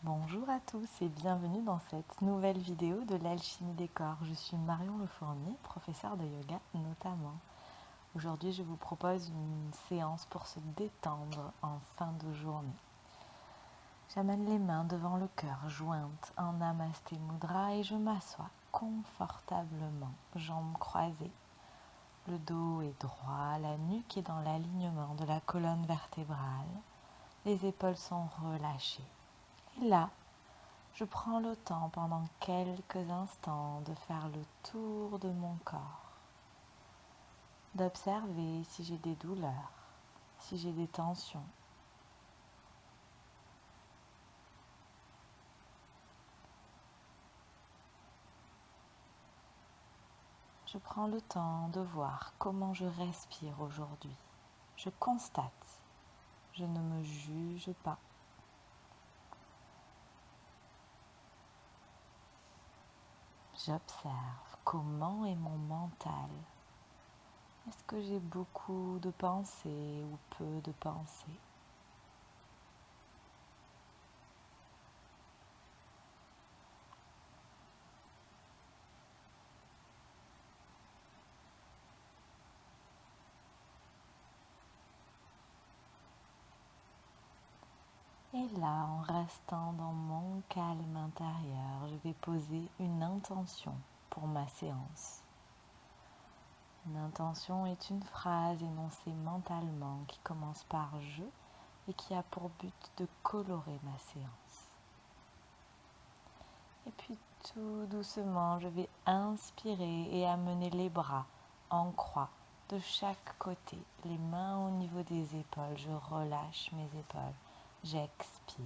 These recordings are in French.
Bonjour à tous et bienvenue dans cette nouvelle vidéo de l'alchimie des corps. Je suis Marion Lefournier, professeure de yoga notamment. Aujourd'hui, je vous propose une séance pour se détendre en fin de journée. J'amène les mains devant le cœur, jointes en Namasté Mudra et je m'assois confortablement, jambes croisées. Le dos est droit, la nuque est dans l'alignement de la colonne vertébrale. Les épaules sont relâchées. Et là, je prends le temps pendant quelques instants de faire le tour de mon corps, d'observer si j'ai des douleurs, si j'ai des tensions. Je prends le temps de voir comment je respire aujourd'hui. Je constate, je ne me juge pas. J'observe comment est mon mental. Est-ce que j'ai beaucoup de pensées ou peu de pensées? Et là, en restant dans mon calme intérieur, je vais poser une intention pour ma séance. Une intention est une phrase énoncée mentalement qui commence par « je » et qui a pour but de colorer ma séance. Et puis tout doucement, je vais inspirer et amener les bras en croix de chaque côté, les mains au niveau des épaules. Je relâche mes épaules. J'expire.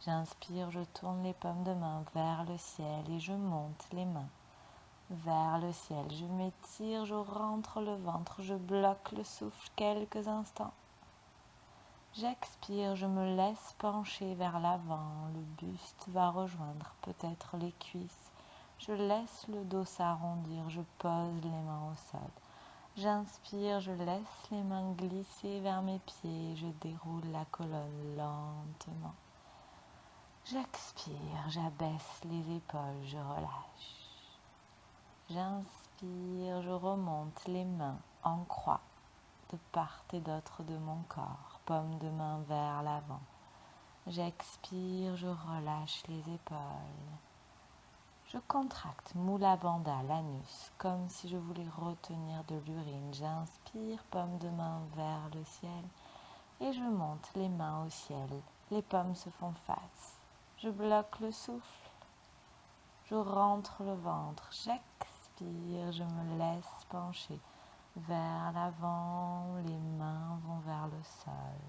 J'inspire, je tourne les paumes de main vers le ciel et je monte les mains vers le ciel. Je m'étire, je rentre le ventre, je bloque le souffle quelques instants. J'expire, je me laisse pencher vers l'avant. Le buste va rejoindre peut-être les cuisses. Je laisse le dos s'arrondir, je pose les mains au sol. J'inspire, je laisse les mains glisser vers mes pieds. Je déroule la colonne lentement. J'expire, j'abaisse les épaules, je relâche. J'inspire, je remonte les mains en croix de part et d'autre de mon corps, paume de main vers l'avant. J'expire, je relâche les épaules. Je contracte Mula Bandha, l'anus, comme si je voulais retenir de l'urine. J'inspire, paume de main vers le ciel et je monte les mains au ciel. Les paumes se font face. Je bloque le souffle. Je rentre le ventre. J'expire, je me laisse pencher vers l'avant. Les mains vont vers le sol.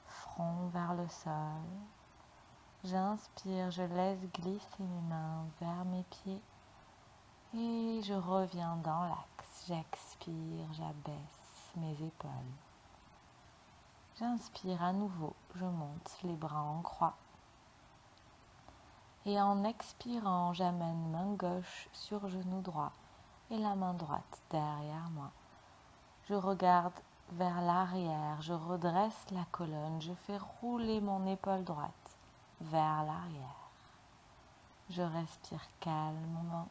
Front vers le sol. J'inspire, je laisse glisser mes mains vers mes pieds et je reviens dans l'axe. J'expire, j'abaisse mes épaules. J'inspire à nouveau, je monte les bras en croix. Et en expirant, j'amène main gauche sur genou droit et la main droite derrière moi. Je regarde vers l'arrière, je redresse la colonne, je fais rouler mon épaule droite vers l'arrière. Je respire calmement.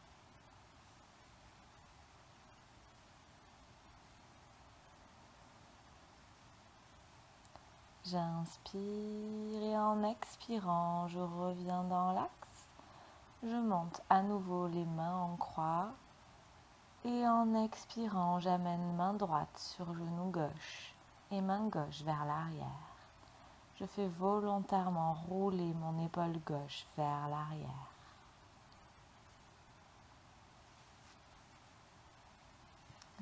J'inspire et en expirant, je reviens dans l'axe. Je monte à nouveau les mains en croix et en expirant, j'amène main droite sur genou gauche et main gauche vers l'arrière. Je fais volontairement rouler mon épaule gauche vers l'arrière.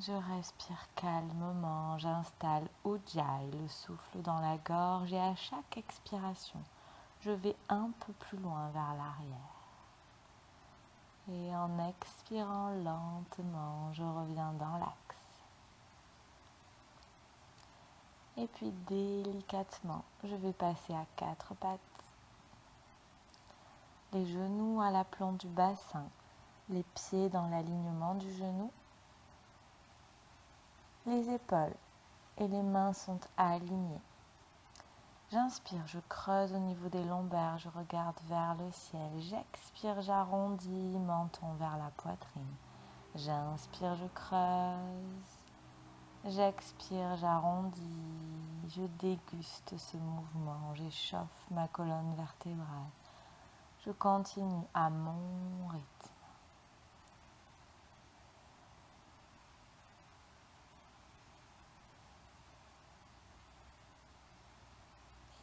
Je respire calmement, j'installe Ujjayi, le souffle dans la gorge et à chaque expiration, je vais un peu plus loin vers l'arrière. Et en expirant lentement, je reviens dans l'axe. Et puis délicatement, je vais passer à quatre pattes. Les genoux à l'aplomb du bassin, les pieds dans l'alignement du genou. Les épaules et les mains sont alignées. J'inspire, je creuse au niveau des lombaires, je regarde vers le ciel. J'expire, j'arrondis, menton vers la poitrine. J'inspire, je creuse. J'expire, j'arrondis. Je déguste ce mouvement. J'échauffe ma colonne vertébrale. Je continue à mon rythme.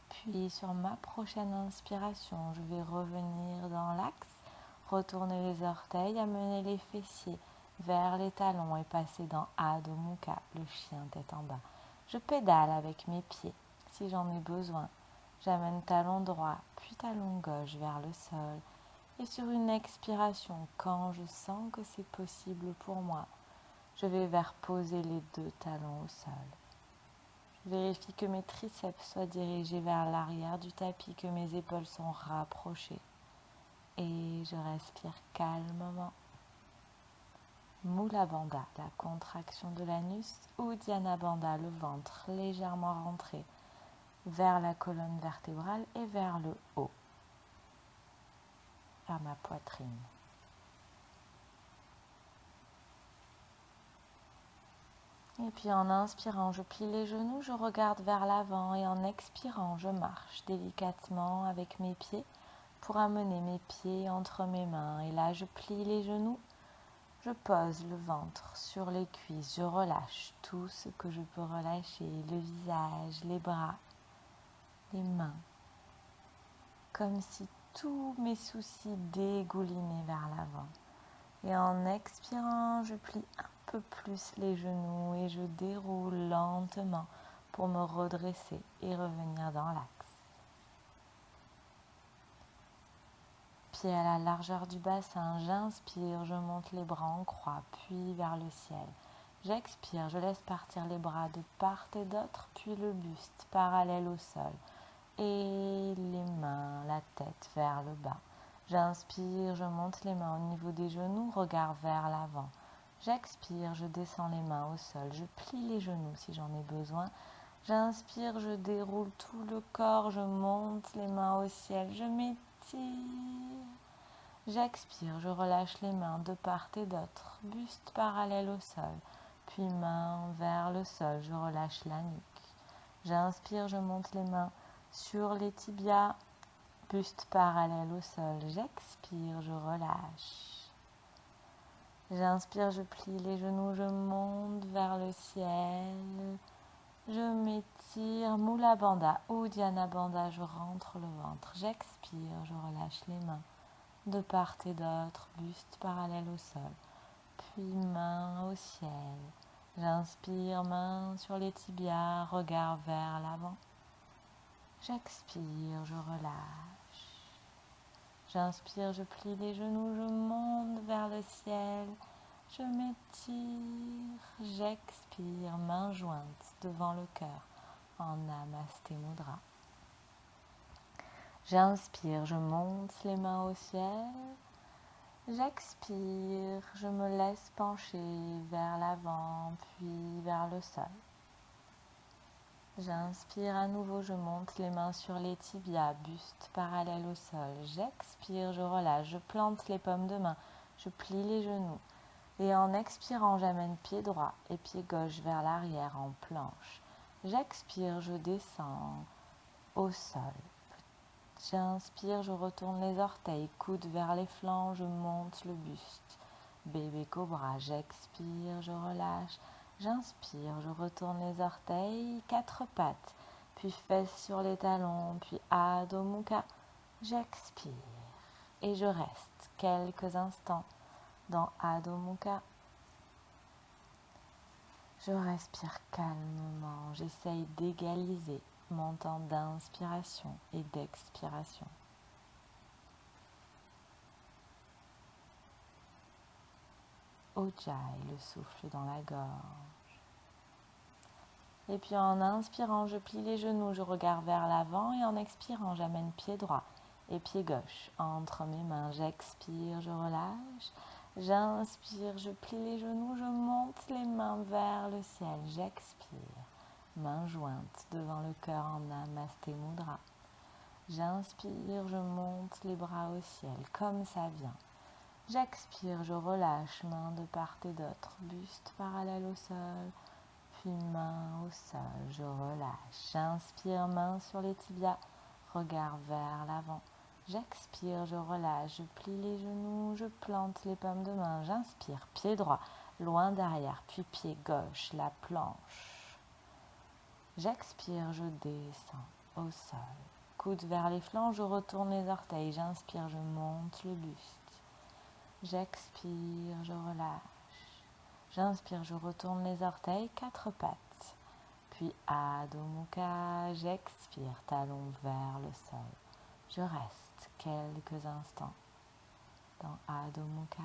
Puis sur ma prochaine inspiration, je vais revenir dans l'axe, retourner les orteils, amener les fessiers vers les talons et passer dans Adho Mukha, le chien tête en bas. Je pédale avec mes pieds si j'en ai besoin. J'amène talon droit, puis talon gauche vers le sol. Et sur une expiration, quand je sens que c'est possible pour moi, je vais vers poser les deux talons au sol. Je vérifie que mes triceps soient dirigés vers l'arrière du tapis, que mes épaules sont rapprochées. Et je respire calmement. Mula Bandha, la contraction de l'anus, Uddiyana Bandha, le ventre légèrement rentré vers la colonne vertébrale et vers le haut, vers ma poitrine. Et puis en inspirant, je plie les genoux, je regarde vers l'avant et en expirant, je marche délicatement avec mes pieds pour amener mes pieds entre mes mains. Et là, je plie les genoux, je pose le ventre sur les cuisses, je relâche tout ce que je peux relâcher, le visage, les bras, les mains, comme si tous mes soucis dégoulinaient vers l'avant. Et en expirant, je plie un peu plus les genoux et je déroule lentement pour me redresser et revenir dans l'axe. Pieds à la largeur du bassin, j'inspire, je monte les bras en croix, puis vers le ciel. J'expire, je laisse partir les bras de part et d'autre, puis le buste parallèle au sol et les mains, la tête vers le bas. J'inspire, je monte les mains au niveau des genoux, regard vers l'avant. J'expire, je descends les mains au sol, je plie les genoux si j'en ai besoin. J'inspire, je déroule tout le corps, je monte les mains au ciel, je m'étire. J'expire, je relâche les mains de part et d'autre, buste parallèle au sol, puis mains vers le sol, je relâche la nuque. J'inspire, je monte les mains sur les tibias, buste parallèle au sol. J'expire, je relâche. J'inspire, je plie les genoux, je monte vers le ciel. Je m'étire, Mula Bandha, Uddiyana Bandha, je rentre le ventre. J'expire, je relâche les mains de part et d'autre, buste parallèle au sol. Puis main au ciel. J'inspire, main sur les tibias, regard vers l'avant. J'expire, je relâche. J'inspire, je plie les genoux, je monte vers le ciel. Je m'étire, j'expire, mains jointes devant le cœur en Namasté Mudra. J'inspire, je monte les mains au ciel. J'expire, je me laisse pencher vers l'avant, puis vers le sol. J'inspire à nouveau, je monte les mains sur les tibias, buste parallèle au sol. J'expire, je relâche, je plante les paumes de main, je plie les genoux. Et en expirant, j'amène pied droit et pied gauche vers l'arrière en planche. J'expire, je descends au sol. J'inspire, je retourne les orteils, coude vers les flancs, je monte le buste. Bébé cobra, j'expire, je relâche. J'inspire, je retourne les orteils, quatre pattes, puis fesses sur les talons, puis Adho Mukha. J'expire et je reste quelques instants dans Adho Mukha. Je respire calmement, j'essaye d'égaliser mon temps d'inspiration et d'expiration. Ujjayi, le souffle dans la gorge. Et puis en inspirant, je plie les genoux, je regarde vers l'avant et en expirant, j'amène pied droit et pied gauche entre mes mains. J'expire, je relâche. J'inspire, je plie les genoux, je monte les mains vers le ciel. J'expire. mains jointes devant le cœur en Namasté Mudra. J'inspire, je monte les bras au ciel comme ça vient. J'expire, je relâche, mains de part et d'autre, buste parallèle au sol, puis mains au sol, je relâche. J'inspire, mains sur les tibias, regard vers l'avant. J'expire, je relâche, je plie les genoux, je plante les paumes de main. J'inspire, pied droit, loin derrière, puis pied gauche, la planche. J'expire, je descends au sol. Coude vers les flancs, je retourne les orteils. J'inspire, je monte le buste. J'expire, je relâche. J'inspire, je retourne les orteils, 4 pattes. Puis Adho Mukha, j'expire, talon vers le sol. Je reste quelques instants dans Adho Mukha.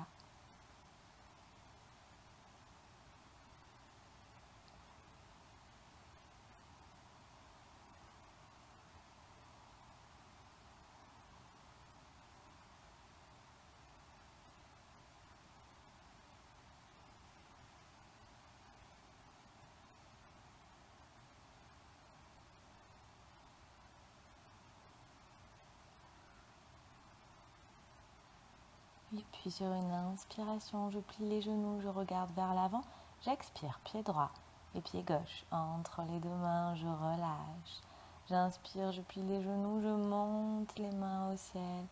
Et puis sur une inspiration, je plie les genoux, je regarde vers l'avant. J'expire, pied droit et pied gauche. Entre les deux mains, je relâche. J'inspire, je plie les genoux, je monte les mains au ciel.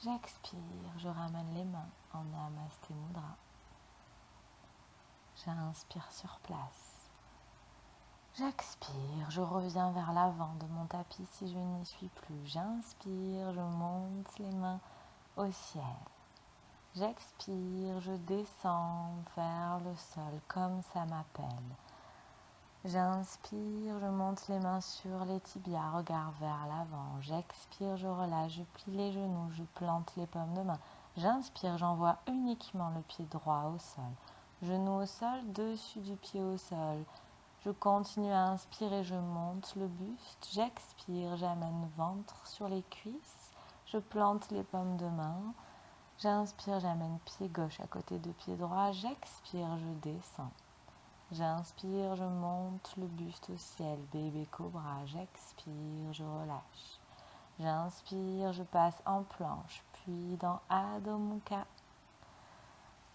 J'expire, je ramène les mains en Namasté Mudra. J'inspire sur place. J'expire, je reviens vers l'avant de mon tapis si je n'y suis plus. J'inspire, je monte les mains au ciel. J'expire, je descends vers le sol comme ça m'appelle. J'inspire, je monte les mains sur les tibias, regard vers l'avant. J'expire, je relâche, je plie les genoux, je plante les paumes de main. J'inspire, j'envoie uniquement le pied droit au sol. Genou au sol, dessus du pied au sol. Je continue à inspirer, je monte le buste. J'expire, j'amène ventre sur les cuisses. Je plante les paumes de main. J'inspire, j'amène pied gauche à côté de pied droit. J'expire, je descends. J'inspire, je monte le buste au ciel, bébé cobra. J'expire, je relâche. J'inspire, je passe en planche, puis dans Adho Mukha.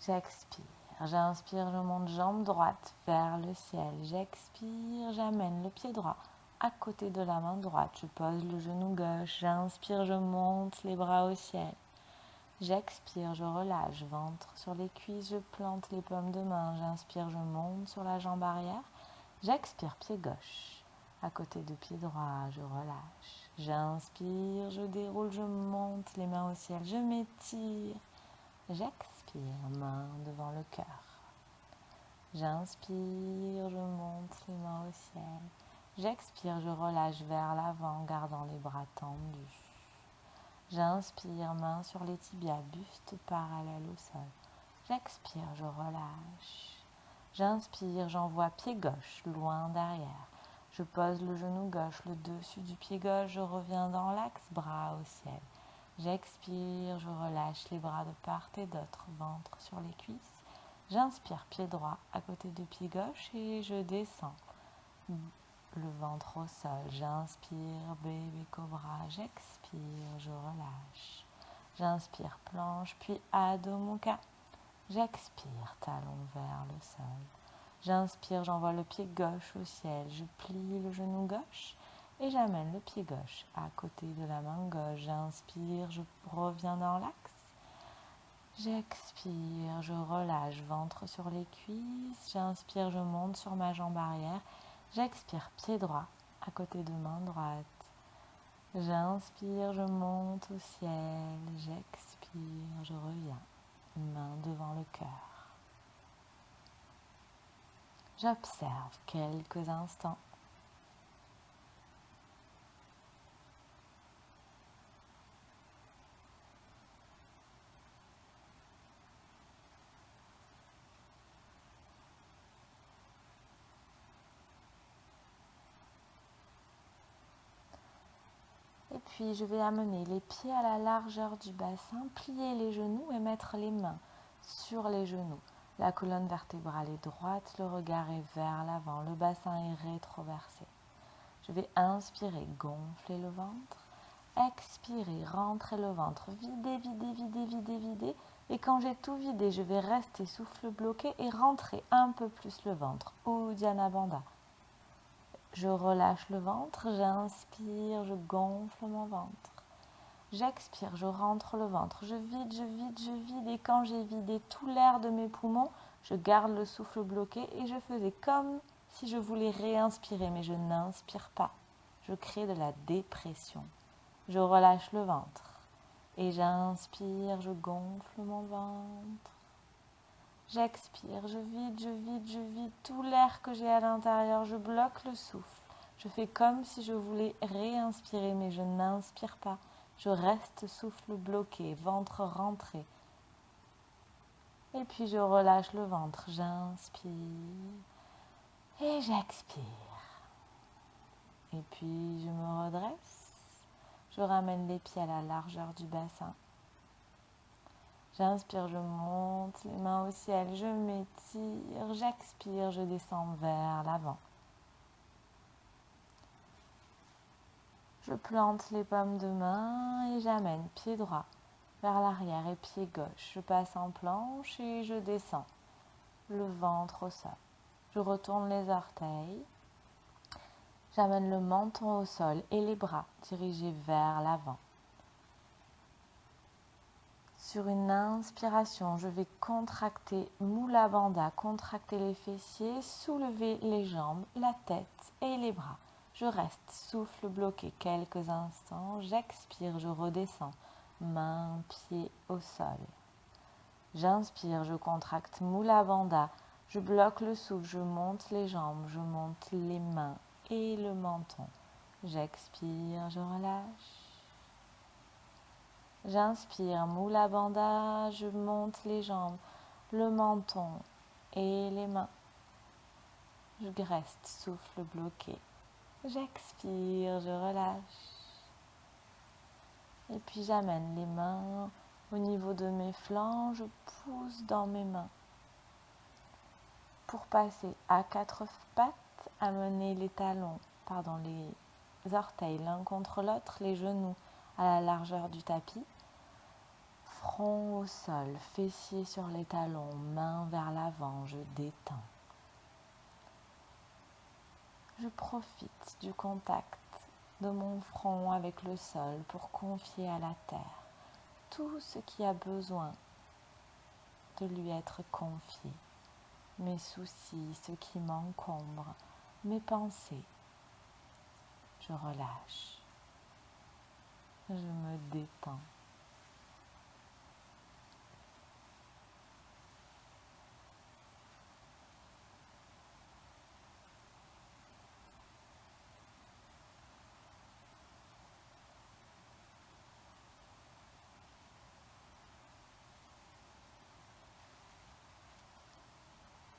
J'expire, j'inspire, je monte jambe droite vers le ciel. J'expire, j'amène le pied droit à côté de la main droite. Je pose le genou gauche. J'inspire, je monte les bras au ciel. J'expire, je relâche, ventre sur les cuisses, je plante les paumes de main. J'inspire, je monte sur la jambe arrière. J'expire, pied gauche. À côté de pied droit, je relâche. J'inspire, je déroule, je monte les mains au ciel. Je m'étire. J'expire, main devant le cœur. J'inspire, je monte les mains au ciel. J'expire, je relâche vers l'avant, gardant les bras tendus. J'inspire, main sur les tibias, buste parallèle au sol. J'expire, je relâche. J'inspire, j'envoie pied gauche, loin derrière. Je pose le genou gauche, le dessus du pied gauche, je reviens dans l'axe, bras au ciel. J'expire, je relâche les bras de part et d'autre, ventre sur les cuisses. J'inspire, pied droit à côté de pied gauche et je descends. Le ventre au sol, j'inspire, bébé cobra, j'expire, je relâche. J'inspire, planche, puis Adho Mukha. J'expire, talon vers le sol. J'inspire, j'envoie le pied gauche au ciel, je plie le genou gauche et j'amène le pied gauche à côté de la main gauche. J'inspire, je reviens dans l'axe. J'expire, je relâche, ventre sur les cuisses. J'inspire, je monte sur ma jambe arrière. J'expire, pied droit à côté de main droite. J'inspire, je monte au ciel. J'expire, je reviens, main devant le cœur. J'observe quelques instants. Et puis je vais amener les pieds à la largeur du bassin, plier les genoux et mettre les mains sur les genoux. La colonne vertébrale est droite, le regard est vers l'avant, le bassin est rétroversé. Je vais inspirer, gonfler le ventre. Expirer, rentrer le ventre, vider, vider, vider, vider, vider. Et quand j'ai tout vidé, je vais rester souffle bloqué et rentrer un peu plus le ventre. Uddiyana Bandha. Je relâche le ventre, j'inspire, je gonfle mon ventre. J'expire, je rentre le ventre, je vide, je vide, je vide. Et quand j'ai vidé tout l'air de mes poumons, je garde le souffle bloqué et je faisais comme si je voulais réinspirer, mais je n'inspire pas. Je crée de la dépression. Je relâche le ventre et j'inspire, je gonfle mon ventre. J'expire, je vide, je vide, je vide tout l'air que j'ai à l'intérieur, je bloque le souffle. Je fais comme si je voulais réinspirer, mais je n'inspire pas. Je reste souffle bloqué, ventre rentré. Et puis je relâche le ventre, j'inspire et j'expire. Et puis je me redresse. Je ramène les pieds à la largeur du bassin. J'inspire, je monte les mains au ciel, je m'étire, j'expire, je descends vers l'avant. Je plante les paumes de main et j'amène pied droit vers l'arrière et pied gauche. Je passe en planche et je descends, le ventre au sol. Je retourne les orteils. J'amène le menton au sol et les bras dirigés vers l'avant. Sur une inspiration, je vais contracter Mula Bandha, contracter les fessiers, soulever les jambes, la tête et les bras. Je reste, souffle bloqué quelques instants. J'expire, je redescends, mains, pieds au sol. J'inspire, je contracte Mula Bandha. Je bloque le souffle, je monte les jambes, je monte les mains et le menton. J'expire, je relâche. J'inspire, Mula Bandha, je monte les jambes, le menton et les mains. Je reste, souffle bloqué. J'expire, je relâche. Et puis j'amène les mains au niveau de mes flancs, je pousse dans mes mains. Pour passer à quatre pattes, amener les orteils l'un contre l'autre, les genoux à la largeur du tapis. Front au sol, fessiers sur les talons, mains vers l'avant, je détends. Je profite du contact de mon front avec le sol pour confier à la terre tout ce qui a besoin de lui être confié. Mes soucis, ce qui m'encombre, mes pensées. Je relâche. Je me détends.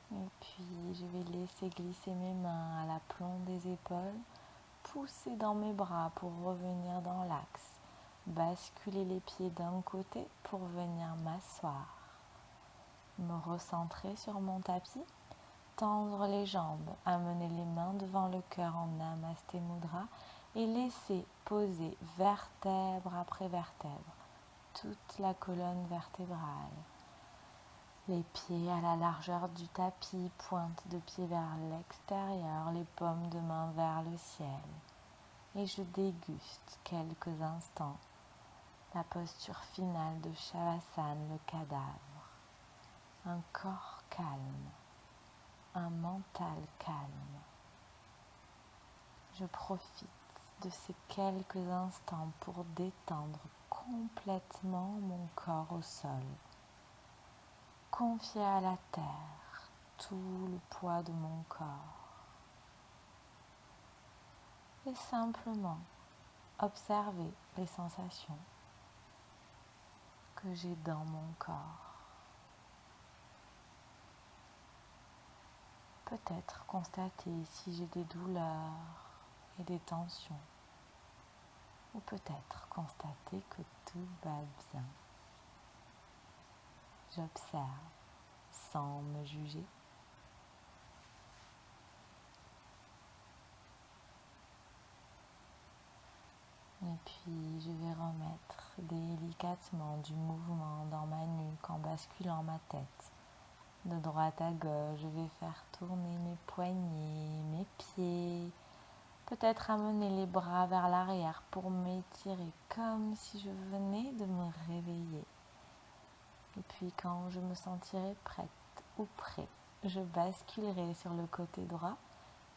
Et puis, je vais laisser glisser mes mains à l'aplomb des épaules, pousser dans mes bras pour revenir dans l'axe, basculer les pieds d'un côté pour venir m'asseoir, me recentrer sur mon tapis, tendre les jambes, amener les mains devant le cœur en Namasté Mudra et laisser poser vertèbre après vertèbre toute la colonne vertébrale. Les pieds à la largeur du tapis, pointe de pied vers l'extérieur, les paumes de main vers le ciel. Et je déguste quelques instants la posture finale de Shavasana, le cadavre. Un corps calme, un mental calme. Je profite de ces quelques instants pour détendre complètement mon corps au sol. Confier à la terre tout le poids de mon corps. Et simplement observer les sensations que j'ai dans mon corps. Peut-être constater si j'ai des douleurs et des tensions. Ou peut-être constater que tout va bien. J'observe sans me juger. Et puis je vais remettre délicatement du mouvement dans ma nuque en basculant ma tête. De droite à gauche, je vais faire tourner mes poignets, mes pieds. Peut-être amener les bras vers l'arrière pour m'étirer comme si je venais de me réveiller. Et puis quand je me sentirai prête ou prêt, je basculerai sur le côté droit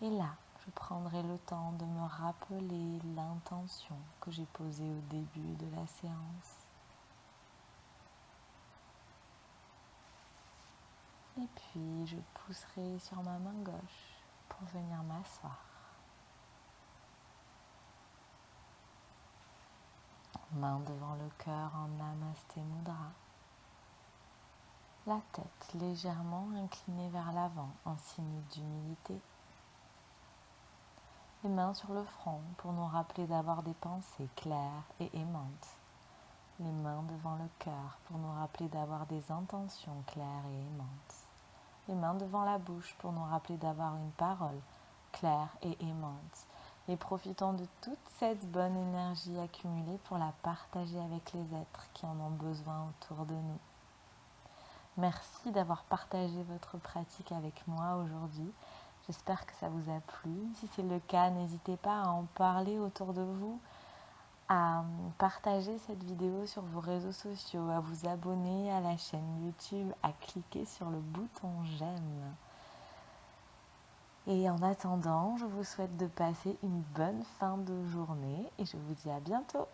et là, je prendrai le temps de me rappeler l'intention que j'ai posée au début de la séance. Et puis, je pousserai sur ma main gauche pour venir m'asseoir. Main devant le cœur en Namasté Mudra. La tête légèrement inclinée vers l'avant en signe d'humilité. Les mains sur le front pour nous rappeler d'avoir des pensées claires et aimantes. Les mains devant le cœur pour nous rappeler d'avoir des intentions claires et aimantes. Les mains devant la bouche pour nous rappeler d'avoir une parole claire et aimante. Et profitons de toute cette bonne énergie accumulée pour la partager avec les êtres qui en ont besoin autour de nous. Merci d'avoir partagé votre pratique avec moi aujourd'hui. J'espère que ça vous a plu. Si c'est le cas, n'hésitez pas à en parler autour de vous, à partager cette vidéo sur vos réseaux sociaux, à vous abonner à la chaîne YouTube, à cliquer sur le bouton j'aime. Et en attendant, je vous souhaite de passer une bonne fin de journée et je vous dis à bientôt.